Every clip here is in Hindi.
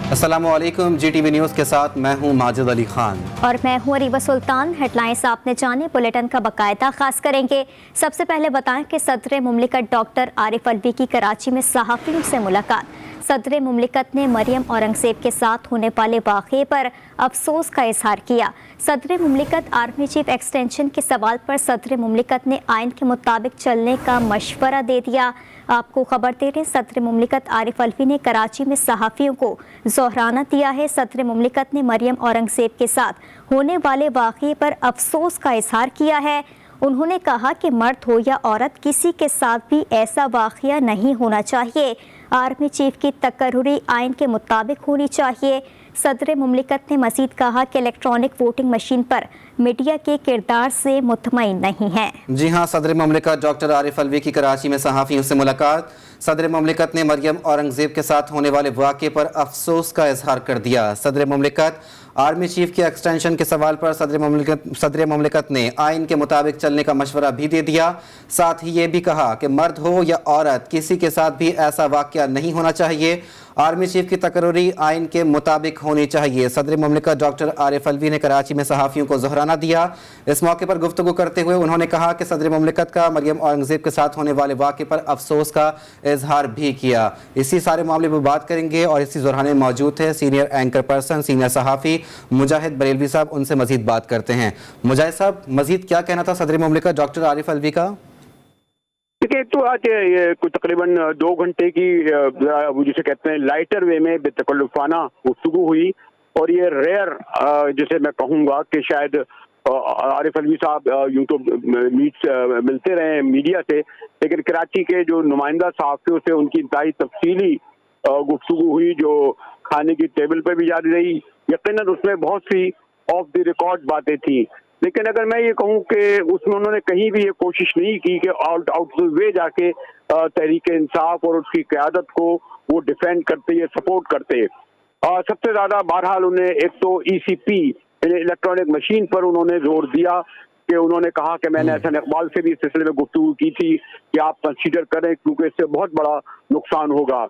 अस्सलामुअलैकुम, GTV न्यूज़ के साथ मैं हूं माजिद अली खान और मैं हूं अरीबा सुल्तान। हेडलाइंस आपने जाने, बुलेटिन का बाकायदा खास करेंगे। सबसे पहले बताएं कि सदर मुमलिकत डॉक्टर आरिफ अलवी की कराची में सहाफ़ियों से मुलाकात। सदर मुमलिकत ने मरियम औरंगज़ेब के साथ होने वाले वाक़े पर अफसोस का इजहार किया। सदर मुमलिकत आर्मी चीफ एक्सटेंशन के सवाल पर सदर मुमलिकत ने आइन के मुताबिक चलने का मशवरा दे दिया। आपको खबर दे रहे, सदर मुमलिकत आरिफ अलवी ने कराची में सहाफ़ियों को जोहराना दिया है। सदर मुमलिकत ने मरियम औरंगज़ेब के साथ होने वाले वाक़े पर अफसोस का इजहार किया है। उन्होंने कहा कि मर्द हो या औरत, किसी के साथ भी ऐसा वाक़या नहीं होना चाहिए। आर्मी चीफ की तकर्रुरी आइन के मुताबिक होनी चाहिए। सदर मुमलिकत ने मज़ीद कहा कि इलेक्ट्रॉनिक वोटिंग मशीन पर मीडिया के किरदार से मुतमईन नहीं है। जी हाँ, सदर मुमलिकत डॉक्टर आरिफ अलवी की कराची में सहाफ़ियों से मुलाकात। सदर मुमलिकत ने मरियम औरंगज़ेब के साथ होने वाले वाक़े पर अफसोस का इजहार कर दिया। सदर मुमलिकत आर्मी चीफ के एक्सटेंशन के सवाल पर सदर मुमलिकत ने आइन के मुताबिक चलने का मशवरा भी दे दिया। साथ ही ये भी कहा कि मर्द हो या औरत, किसी के साथ भी ऐसा वाक़या नहीं होना चाहिए। आर्मी चीफ की तकर्रुरी आइन के मुताबिक होनी चाहिए। सदर मुमलिकत डॉक्टर आरिफ अलवी ने कराची में सहाफ़ियों को जोहराना दिया। इस मौके पर गुफ्तगू करते हुए उन्होंने कहा कि सदर मुमलिकत का मरियम औरंगज़ेब के साथ होने वाले वाक़े पर अफसोस का इजहार भी किया। इसी सारे मामले पर बात करेंगे और इसी जोहराने में मौजूद है सीनियर एंकर पर्सन, सीनियर सहाफ़ी मुजाहिद बरेलवी साहब। उनसे मजीद बात करते हैं। मुजाहिद साहब, मजीद क्या कहना था सदर मुमलिकत डॉक्टर आरिफ अलवी का? देखिए, तो आज ये कुछ तकरीबन 2 घंटे की जिसे कहते हैं लाइटर वे में बेतकल्लुफाना गुफ्तगू हुई। और ये रेयर जिसे मैं कहूँगा कि शायद आरिफ अलवी साहब यूं तो मिलते रहे मीडिया से, लेकिन कराची के जो नुमाइंदा सहाफ़ियों से उनकी इंतहाई तफसीली गुफ्तगू हुई, जो खाने की टेबल पर भी जारी रही। यकीनन उसमें बहुत सी ऑफ द रिकॉर्ड बातें थी, लेकिन अगर मैं ये कहूँ कि उसमें उन्होंने कहीं भी ये कोशिश नहीं की कि आउट वे जाके तहरीक इंसाफ और उसकी क़यादत को वो डिफेंड करते या सपोर्ट करते। सबसे ज़्यादा बहरहाल उन्हें एक तो ECP इलेक्ट्रॉनिक मशीन पर उन्होंने जोर दिया कि उन्होंने कहा कि मैंने हसन इकबाल से भी इस सिलसिले में गुफ्तगू की थी कि आप कंसीडर करें, क्योंकि इससे बहुत बड़ा नुकसान होगा।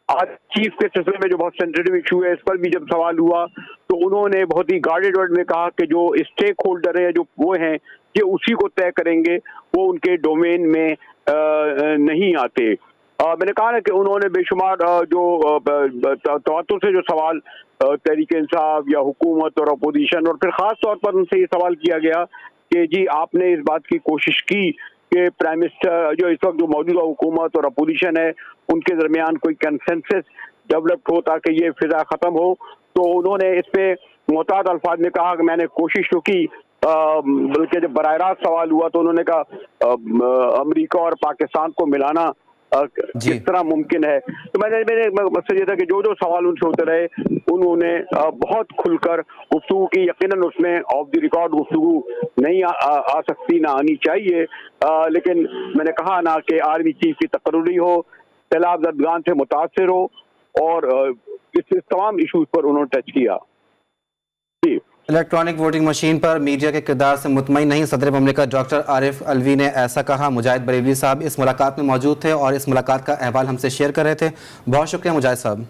आज चीफ के सिलसिले में जो बहुत सेंसिटिव इशू है, इस पर भी जब सवाल हुआ तो उन्होंने बहुत ही गार्डेड वर्ड में कहा कि जो स्टेक होल्डर है, जो वो हैं, ये उसी को तय करेंगे, वो उनके डोमेन में नहीं आते। मैंने कहा ना कि उन्होंने बेशुमार जो तवज्जो से जो सवाल तहरीक इंसाफ या हुकूमत और अपोजिशन, और फिर ख़ास तौर पर उनसे ये सवाल किया गया कि जी आपने इस बात की कोशिश की कि प्राइम मिनिस्टर जो इस वक्त जो मौजूदा हुकूमत और अपोजिशन है उनके दरमियान कोई कंसेंसस डेवलप हो ताकि ये फिजा ख़त्म हो। तो उन्होंने इस पे मुताद अल्फाज में कहा कि मैंने कोशिश तो की, बल्कि जब बराह रास्त सवाल हुआ तो उन्होंने कहा अमेरिका और पाकिस्तान को मिलाना किस तरह मुमकिन है। तो मेरे मकसद ये था कि जो जो सवाल उनसे होते रहे उन्होंने बहुत खुलकर गुफ्तगू की। यकीनन उसमें ऑफ द रिकॉर्ड गुफ्तगू नहीं आ सकती, ना आनी चाहिए, लेकिन मैंने कहा ना कि आर्मी चीफ की तकर्रुरी हो, सैलाब ज़दगान से मुतासर हो, और इस तमाम इशूज़ पर उन्होंने टच किया। जी, इलेक्ट्रॉनिक वोटिंग मशीन पर मीडिया के किरदार से मुतमईन नहीं, सदर मुमलिकत डॉक्टर आरिफ अलवी ने ऐसा कहा। मुजाहिद बरेलवी साहब इस मुलाकात में मौजूद थे और इस मुलाकात का अहवाल हमसे शेयर कर रहे थे। बहुत शुक्रिया मुजाहिद साहब।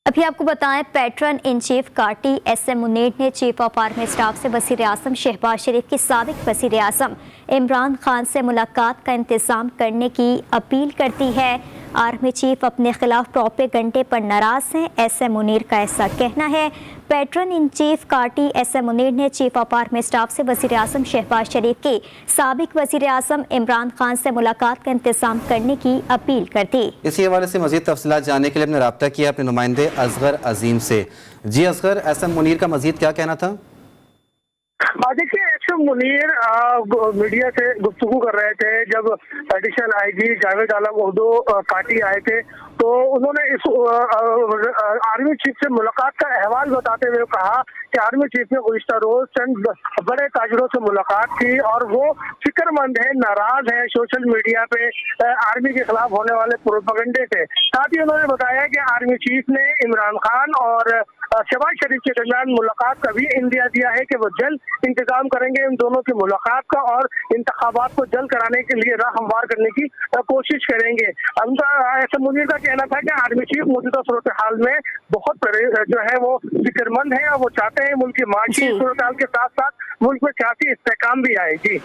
अभी आपको बताएं, पैट्रन इन चीफ काटी SM मुनीर ने चीफ ऑफ आर्मी स्टाफ से वज़ीर आज़म शहबाज शरीफ की साबिक वज़ीर आज़म इमरान खान से मुलाकात का इंतज़ाम करने की अपील करती है। आर्मी चीफ अपने खिलाफ प्रोपेगंडे पर नाराज़ हैं, SM मुनीर का ऐसा कहना है। पैट्रन इन चीफ काटी SM मुनीर ने चीफ ऑफ आर्मी स्टाफ से वज़ीर आज़म शहबाज शरीफ की साबिक वज़ीर आज़म इमरान खान से मुलाकात का इंतज़ाम करने की अपील कर दी। इसी हवाले से मज़ीद तफसीलात जानने के लिए हमने रब्ता किया अपने नुमाइंदे असगर अजीम से। जी असगर, SM मुनीर का मज़ीद क्या कहना था? देखिए, SM मुनीर मीडिया से गुफ्तगू कर रहे थे जब एडिशनल IG जावेद आलम उर्दू काटी आए थे, तो उन्होंने इस आर्मी चीफ से मुलाकात का अहवाल बताते हुए कहा कि आर्मी चीफ ने गुज़िश्ता रोज चंद बड़े ताजरों से मुलाकात की और वो फिक्रमंद है, नाराज है सोशल मीडिया पे आर्मी के खिलाफ होने वाले प्रोपेगेंडे से। साथ ही उन्होंने बताया कि आर्मी चीफ ने इमरान खान और शहबाज शरीफ के दरमियान मुलाकात का भी इंदिया दिया है कि वो जल्द इंतजाम करेंगे इन दोनों की मुलाकात का और इंतखाबात को जल्द कराने के लिए राह हमवार करने की कोशिश करेंगे। ऐसा मुनीर का कहना था कि आर्मी चीफ मौजूदा सूरत हाल में बहुत जो है वो फिक्रमंद है और वो चाहते हैं मुल्क की माशी सूरत हाल के साथ साथ मुल्क में सियासी इस्तेहकाम भी आए। जी,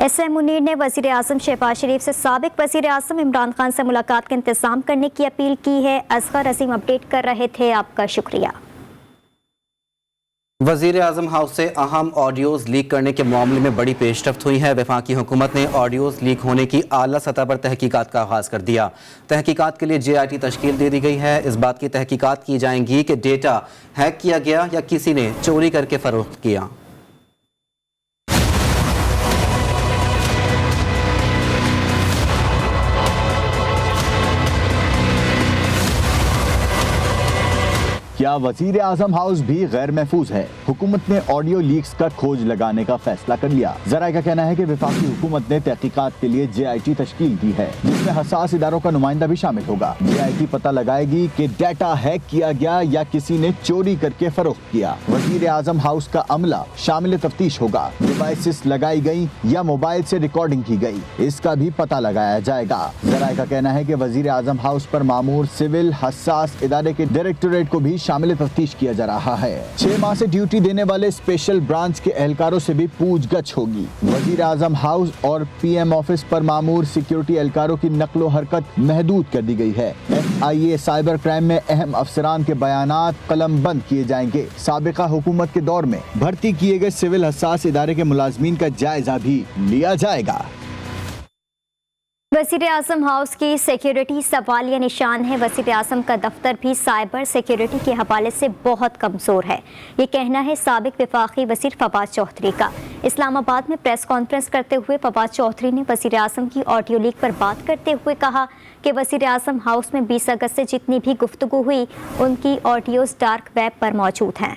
SM मुनीर ने वज़ीर आज़म शहबाज शरीफ से साबिक वज़ीर आज़म इमरान खान से मुलाकात का इंतज़ाम करने की अपील की है। असगर अजीम अपडेट कर रहे थे, आपका शुक्रिया। वज़ीर आज़म हाउस से अहम ऑडियोज़ लीक करने के मामले में बड़ी पेशरफ्त हुई है। वफाकी हुकूमत ने ऑडियोज़ लीक होने की आला सतह पर तहकीकात का आगाज़ कर दिया। तहकीकात के लिए JIT तश्कील दे दी गई है। इस बात की तहकीकात की जाएंगी कि डेटा हैक किया गया या किसी ने चोरी करके फ़रोख्त किया। क्या वजीर आजम हाउस भी गैर महफूज है? हुकूमत ने ऑडियो लीक्स का खोज लगाने का फैसला कर लिया। जराये का कहना है कि वफाकी हुकूमत ने तहकीकात के लिए JIT तश्कील दी है, जिसमें हसास इदारों का नुमाइंदा भी शामिल होगा। JIT पता लगाएगी कि डाटा हैक किया गया या किसी ने चोरी करके फरोख्त किया। वजीर आजम हाउस का अमला शामिल तफ्तीश होगा। डिवाइसेस लगाई गई या मोबाइल से रिकॉर्डिंग की गई, इसका भी पता लगाया जाएगा। जराये का कहना है कि वजीर आजम हाउस पर मामूर सिविल हसास इदारे के डायरेक्टोरेट को भी शामिल तफ्तीश किया जा रहा है। 6 माह से ड्यूटी देने वाले स्पेशल ब्रांच के एहलकारों से भी पूछगछ होगी। वजीर आजम हाउस और PM ऑफिस पर मामूर सिक्योरिटी एहलकारों की नकलो हरकत महदूद कर दी गई है। FIA साइबर क्राइम में अहम अफसरान के बयानात कलम बंद किए जाएंगे। साबिका हुकूमत के दौर में भर्ती किए गए सिविल हसास इदारे के मुलाजमीन का जायजा भी लिया जाएगा। वज़ीर आज़म हाउस की सिक्योरिटी सवालिया निशान है। वज़ीर आज़म का दफ्तर भी साइबर सिक्योरिटी के हवाले से बहुत कमज़ोर है, ये कहना है साबिक वफाकी वज़ीर फवाद चौधरी का। इस्लामाबाद में प्रेस कॉन्फ्रेंस करते हुए फवाद चौधरी ने वज़ीर आज़म की ऑडियो लीक पर बात करते हुए कहा कि वज़ीर आज़म हाउस में 20 अगस्त से जितनी भी गुफ्तगू हुई उनकी ऑडियोज़ डार्क वेब पर मौजूद हैं।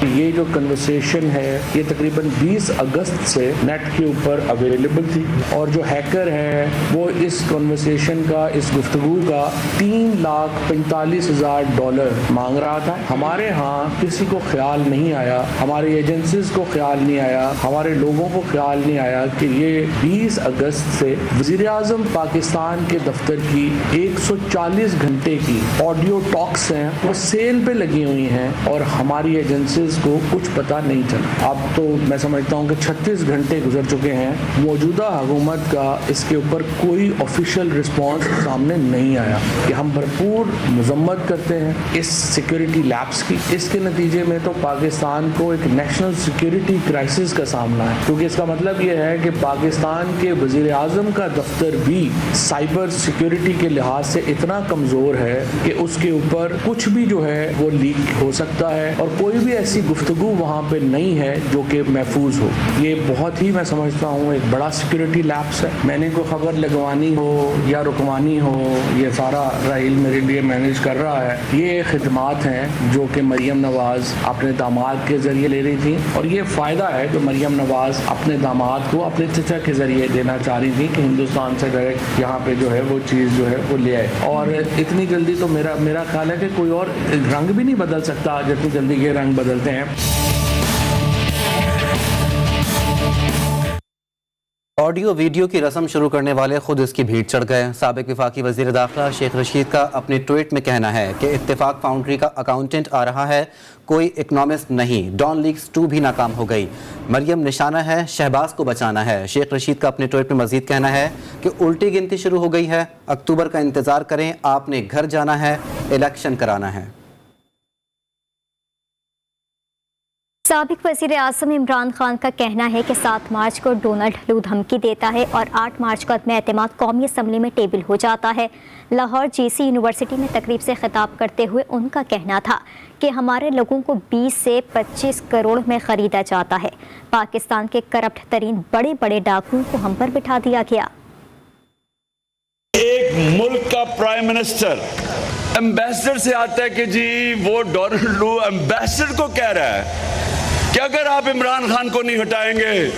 ये जो कन्वर्सेशन है ये तकरीबन 20 अगस्त से नेट के ऊपर अवेलेबल थी और जो हैकर है वो इस कन्वर्सेशन का, इस गुफ्तगू का $3,45,000 मांग रहा था। हमारे यहाँ किसी को ख्याल नहीं आया, हमारी एजेंसीज को ख्याल नहीं आया, हमारे लोगों को ख्याल नहीं आया कि ये 20 अगस्त से वज़ीर आज़म पाकिस्तान के दफ्तर की 140 घंटे की ऑडियो टॉक्स हैं वो सेल पे लगी हुई हैं और हमारी एजेंसीज को कुछ पता नहीं चला। अब तो मैं समझता हूँ कि 36 घंटे गुजर चुके हैं, मौजूदा हुकूमत का इसके ऊपर कोई ऑफिशियल रिस्पांस सामने नहीं आया। कि हम भरपूर मजम्मत करते हैं इस सिक्योरिटी लैप्स की। इसके नतीजे में तो पाकिस्तान को एक नेशनल सिक्योरिटी क्राइसिस का सामना है, क्योंकि इसका मतलब ये है कि पाकिस्तान के वज़ीर आज़म का दफ्तर भी साइबर सिक्योरिटी के लिहाज से इतना कमज़ोर है कि उसके ऊपर कुछ भी जो है वो लीक हो सकता है और कोई भी ऐसी गुफ्तगू वहाँ पे नहीं है जो कि महफूज हो। ये बहुत ही मैं समझता हूँ एक बड़ा सिक्योरिटी लैप्स है। मैंने कोई खबर लगवानी हो या रुकवानी हो, ये सारा राहील मेरे लिए मैनेज कर रहा है। ये खिदमात हैं जो कि मरियम नवाज़ अपने दामाद के ज़रिए ले रही थी और ये फ़ायदा है जो मरियम नवाज़ अपने दामाद को अपने चचा के ज़रिए देना चाह रही थी कि हिंदुस्तान से डायरेक्ट यहाँ पे जो है वो चीज़ जो है वो ले आए। और इतनी जल्दी तो मेरा ख्याल है कि कोई और रंग भी नहीं बदल सकता जितनी जल्दी ये रंग बदलते हैं। ऑडियो वीडियो की रस्म शुरू करने वाले खुद इसकी भीड़ चढ़ गए। साबिक वफाकी वज़ीर दाखिला शेख रशीद का अपने ट्वीट में कहना है कि इत्तेफाक फाउंड्री का अकाउंटेंट आ रहा है, कोई इकोनॉमिस्ट नहीं। डॉन लीक्स 2 भी नाकाम हो गई। मरियम निशाना है, शहबाज को बचाना है। शेख रशीद का अपने ट्वीट में मजीद कहना है कि उल्टी गिनती शुरू हो गई है, अक्टूबर का इंतज़ार करें, आपने घर जाना है, इलेक्शन कराना है। साबिक वज़ीर आज़म इमरान खान का कहना है कि 7 मार्च को डोनाल्ड लू धमकी देता है और 8 मार्च को अदम एतमाद कौमी असम्बली में टेबल हो जाता है। लाहौर GC यूनिवर्सिटी में तकरीब से खिताब करते हुए उनका कहना था कि हमारे लोगों को 20 से 25 करोड़ में ख़रीदा जाता है। पाकिस्तान के करप्ट तरीन बड़े बड़े डाकुओं को हम पर बिठा दिया गया। एक मुल्क का प्राइम मिनिस्टर एम्बेसडर से आता है कि जी वो डोनाल्ड लू एम्बेसडर को कह रहा है कि अगर आप इमरान खान को नहीं हटाएंगे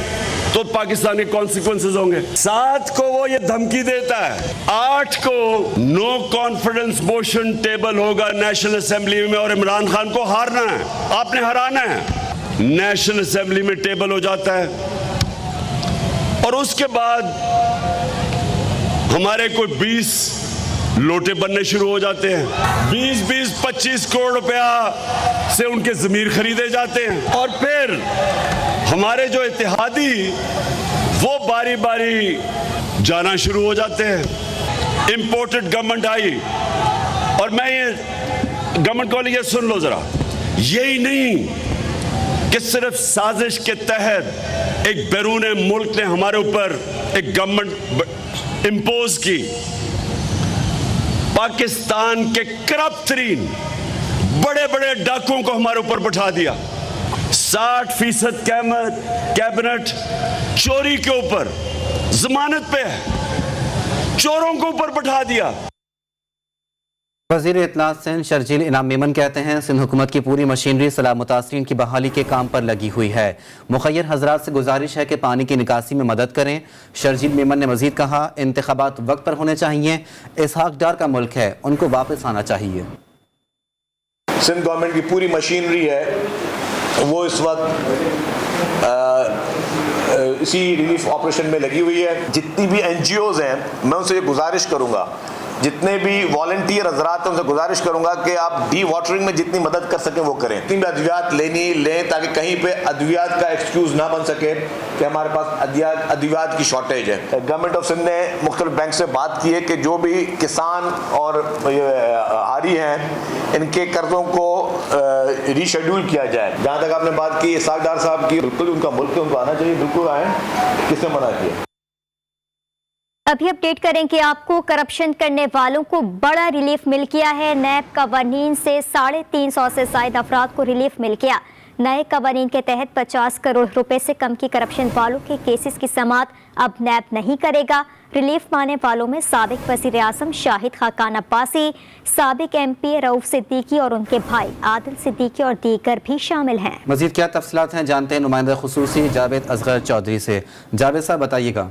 तो पाकिस्तान के कॉन्सिक्वेंसेस होंगे। 7 को वो ये धमकी देता है, 8 को नो कॉन्फिडेंस मोशन टेबल होगा नेशनल असेंबली में और इमरान खान को हारना है, आपने हराना है। नेशनल असेंबली में टेबल हो जाता है और उसके बाद हमारे कोई 20 लोटे बनने शुरू हो जाते हैं। 20-25 करोड़ रुपया से उनके जमीर खरीदे जाते हैं और फिर हमारे जो इत्तेहादी वो बारी बारी जाना शुरू हो जाते हैं। इंपोर्टेड गवर्नमेंट आई और मैं ये गवर्नमेंट को ये सुन लो जरा, यही नहीं कि सिर्फ साजिश के तहत एक बैरून मुल्क ने हमारे ऊपर एक गवर्नमेंट इंपोज की, पाकिस्तान के करप्ट तरीन बड़े बड़े डाकुओं को हमारे ऊपर बैठा दिया। 60% कैबिनेट चोरी के ऊपर जमानत पे है, चोरों को ऊपर बैठा दिया। वज़ीर इत्तलात सिंध शर्जील इनाम मेमन कहते हैं सिंध हुकूमत की पूरी मशीनरी सलाह मुतासरीन की बहाली के काम पर लगी हुई है। मुखय्यर हजरात से गुजारिश है कि पानी की निकासी में मदद करें। शर्जील मेमन ने मजीद कहा, इंतखाबात वक्त पर होने चाहिए, इसहाक डार का मुल्क है, उनको वापस आना चाहिए। सिंध गवर्नमेंट की पूरी मशीनरी है वो इस वक्त इसी रिलीफ ऑपरेशन में लगी हुई है। जितनी भी NGOs हैं मैं उनसे ये गुजारिश करूंगा, जितने भी वॉलंटियर हजरात हैं उनसे गुजारिश करूंगा कि आप डी वाटरिंग में जितनी मदद कर सकें वो करें। जितनी भी अद्वियात लें ताकि कहीं पे अद्वियात का एक्सक्यूज ना बन सके कि हमारे पास अद्वियात की शॉर्टेज है। गवर्नमेंट ऑफ सिंध ने मुख्तलिफ बैंक से बात की है कि जो भी किसान और हारी हैं इनके कर्जों को रीशेड्यूल किया जाए। जहाँ तक आपने बात की इसहाक डार साहब की, बिल्कुल उनका मुल्क है, उनको आना चाहिए, बिल्कुल आए, किसने मना किया। अभी अपडेट करें कि आपको करप्शन करने वालों को बड़ा रिलीफ मिल गया है। नए कवानीन से 350 से ज्यादा अफराद को रिलीफ मिल गया। नए कवानीन के तहत 50 करोड़ रुपए से कम की करप्शन वालों के केसेस की समाअत अब नैब नहीं करेगा। रिलीफ पाने वालों में साबिक वज़ीर आज़म शाहिद खाकान अब्बासी, साबिक MP रऊफ सिद्दीकी और उनके भाई आदिल सिद्दीकी और दीगर भी शामिल हैं। मजीद क्या तफसीलात हैं जानते हैं नुमाइंदा खुसूसी जावेद असगर चौधरी से। जावेद साहब बताइएगा।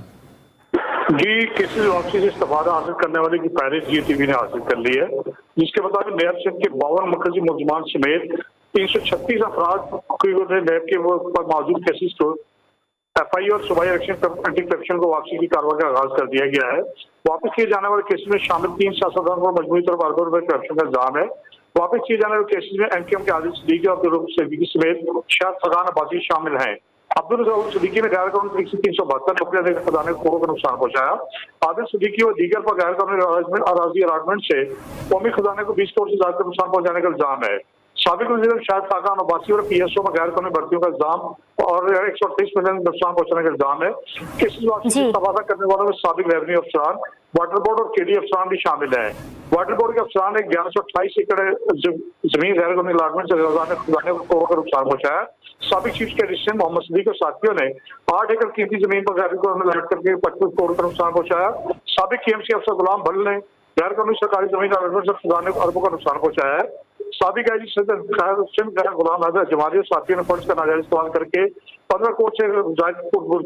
जी, केसेस वापसी से इस्तेफादा हासिल करने वाले की फहरिस्त GTV ने हासिल कर ली है, जिसके मुताबिक नैब सिंध के 52 मरकजी मुलजमान समेत 336 अफराद ने नैब के पर मौजूद केसेस को FI और सूबाई इलेक्शन एंटी करप्शन को वापसी की कार्रवाई का आगाज कर दिया गया है। वापस किए जाने वाले केसेस में शामिल 3 सियासतदानों पर मजमूई तौर पर रुपए करप्शन का इल्जाम है। वापस किए जाने वाले केसेस में MKM के आदिल सिद्दीकी और रऊफ सिद्दीकी समेत शाहिद खाकान अब्बासी शामिल हैं। अब्दुल रऊफ सिद्दीकी ने गैर कानूनी तरीके से 372 रुपये खजाने को करोड़ों का नुकसान पहुंचाया। आदिल सिद्दीकी और दीगर पर गैर कानूनी अराजी अलाटमेंट से कौमी खजाने को 20 करोड़ से ज्यादा नुकसान पहुंचाने का इल्जाम है। साबिक वज़ीर शाहिद खाकान अब्बासी और PSO में गैर कानूनी भर्तियों का इल्जाम और 128 मिलियन नुकसान पहुंचाने का इल्जाम है। केसेस वापसी से इस्तेफादा करने वालों में साबिक रेवेन्यू अफसरान, वाटर बोर्ड और KD अफसरान भी शामिल हैं। वाटर बोर्ड के अफसरान ने 1128 एकड़ जमीन गैर कानूनी अलाटमेंट से खजाने को करोड़ों का नुकसान पहुंचाया। साबिक चीफ एडिशनल मोहम्मद सिद्दीक और साथियों ने 8 एकड़ कीमती जमीन पर गैर कानूनी लैंड करके 25 करोड़ का नुकसान पहुंचाया। साबिक KMC अफसर गुलाम भल्ल ने गैर कानूनी सरकारी जमीन अलाटमेंट से खजाने को अरबों का नुकसान पहुंचाया है। साबिक IG सिंध गुलाम हैदर जमाली और साथियों ने फंड्स का नाजायज इस्तेमाल करके 15 करोड़ से जायद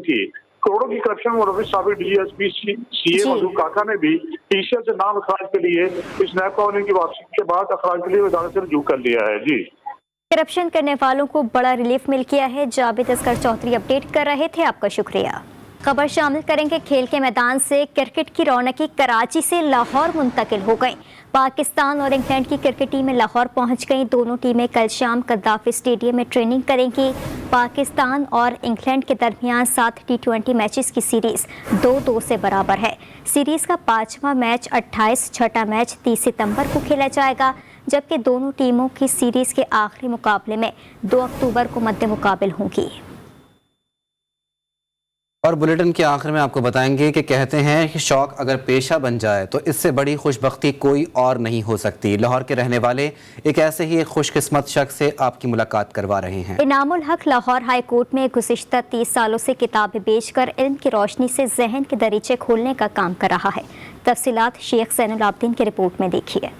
की करोड़ों की करप्शन मुलविस साबिक DSP CA मजूद काका ने भी TCL से नाम अखराज के लिए इस नैब कानून की वापसी के बाद अखराज के लिए अदालत से रुजू कर लिया है। जी, करप्शन करने वालों को बड़ा रिलीफ मिल गया है। जावेद असगर चौधरी अपडेट कर रहे थे, आपका शुक्रिया। खबर शामिल करेंगे खेल के मैदान से। क्रिकेट की रौनकी कराची से लाहौर मुंतकिल हो गई। पाकिस्तान और इंग्लैंड की क्रिकेट टीमें लाहौर पहुंच गईं। दोनों टीमें कल शाम कद्दाफी स्टेडियम में ट्रेनिंग करेंगी। पाकिस्तान और इंग्लैंड के दरमियान 7 T20 मैचेस की सीरीज 2-2 से बराबर है। सीरीज का 5वां मैच 28, छठा मैच 30 सितंबर को खेला जाएगा, जबकि दोनों टीमों की सीरीज के आखिरी मुकाबले में 2 अक्टूबर को मद्दे मुकाबिल होंगी। और बुलेटिन के आखिर में आपको बताएंगे कि कहते हैं कि शौक अगर पेशा बन जाए तो इससे बड़ी खुशबख्ती कोई और नहीं हो सकती। लाहौर के रहने वाले एक ऐसे ही एक खुशकिस्मत शख्स से आपकी मुलाकात करवा रहे हैं। इनामुल हक लाहौर हाई कोर्ट में गुज़िश्ता 30 सालों से किताबें बेचकर इल्म की रोशनी से जहन के दरीचे खोलने का काम कर रहा है। तफसीलात शेख ज़ैनुल आबदीन की रिपोर्ट में देखिए।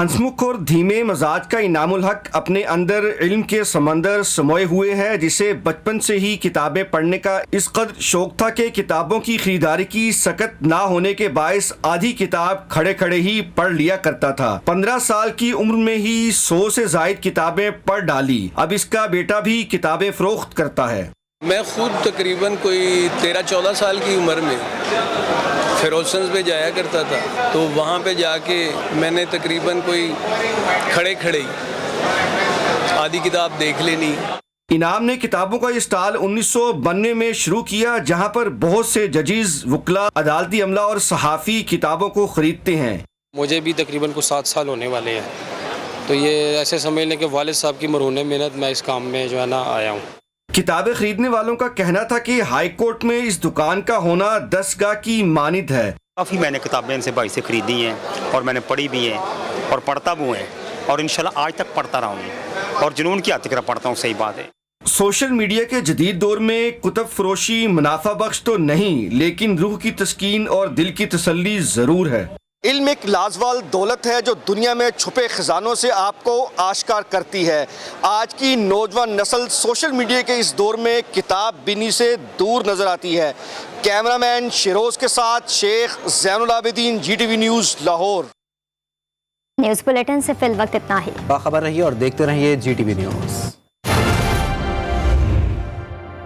हंसमुख और धीमे मजाज का इनामुल हक अपने अंदर इल्म के समंदर समोए हुए है, जिसे बचपन से ही किताबें पढ़ने का इस कदर शौक था कि किताबों की खरीदारी की सकत ना होने के बायस आधी किताब खड़े खड़े ही पढ़ लिया करता था। 15 साल की उम्र में ही 100 से जायद किताबें पढ़ डाली। अब इसका बेटा भी किताबें फरोख्त करता है। मैं खुद तकरीबन कोई 13-14 साल की उम्र में फिरोजगंज पे जाया करता था, तो वहाँ पे जाके मैंने तकरीबन कोई खड़े खड़े आधी किताब देख लेनी। इनाम ने किताबों का ये स्टॉल 1992 में शुरू किया, जहाँ पर बहुत से जजीज, वकला, अदालती अमला और सहाफ़ी किताबों को खरीदते हैं। मुझे भी तकरीबन कुछ 7 साल होने वाले हैं, तो ये ऐसे समझ लें कि वालिद साहब की मरहून मेहनत मैं इस काम में जो है ना आया हूँ। किताबें खरीदने वालों का कहना था कि हाई कोर्ट में इस दुकान का होना 10 गाह की मानिद है। काफ़ी मैंने किताबें इनसे भाई से ख़रीदी हैं और मैंने पढ़ी भी हैं और पढ़ता भी हैं और इंशाल्लाह आज तक पढ़ता रहूँगी और जुनून की हद तक पढ़ता हूँ। सही बात है। सोशल मीडिया के जदीद दौर में कुतुब फरोशी मुनाफा बख्श तो नहीं, लेकिन रूह की तस्कीन और दिल की तसल्ली ज़रूर है। इल्म एक लाजवाल दौलत है जो दुनिया में छुपे खजानों से आपको आश्कार करती है। आज की नौजवान नस्ल सोशल मीडिया के इस दौर में किताब बिनी से दूर नजर आती है। कैमरामैन शिरोज के साथ Sheikh Zainul Abidin, GTV news, Lahore. News bulletin से फिल वक्त इतना ही। बाखबर रहिए और देखते रहिए GTV न्यूज़।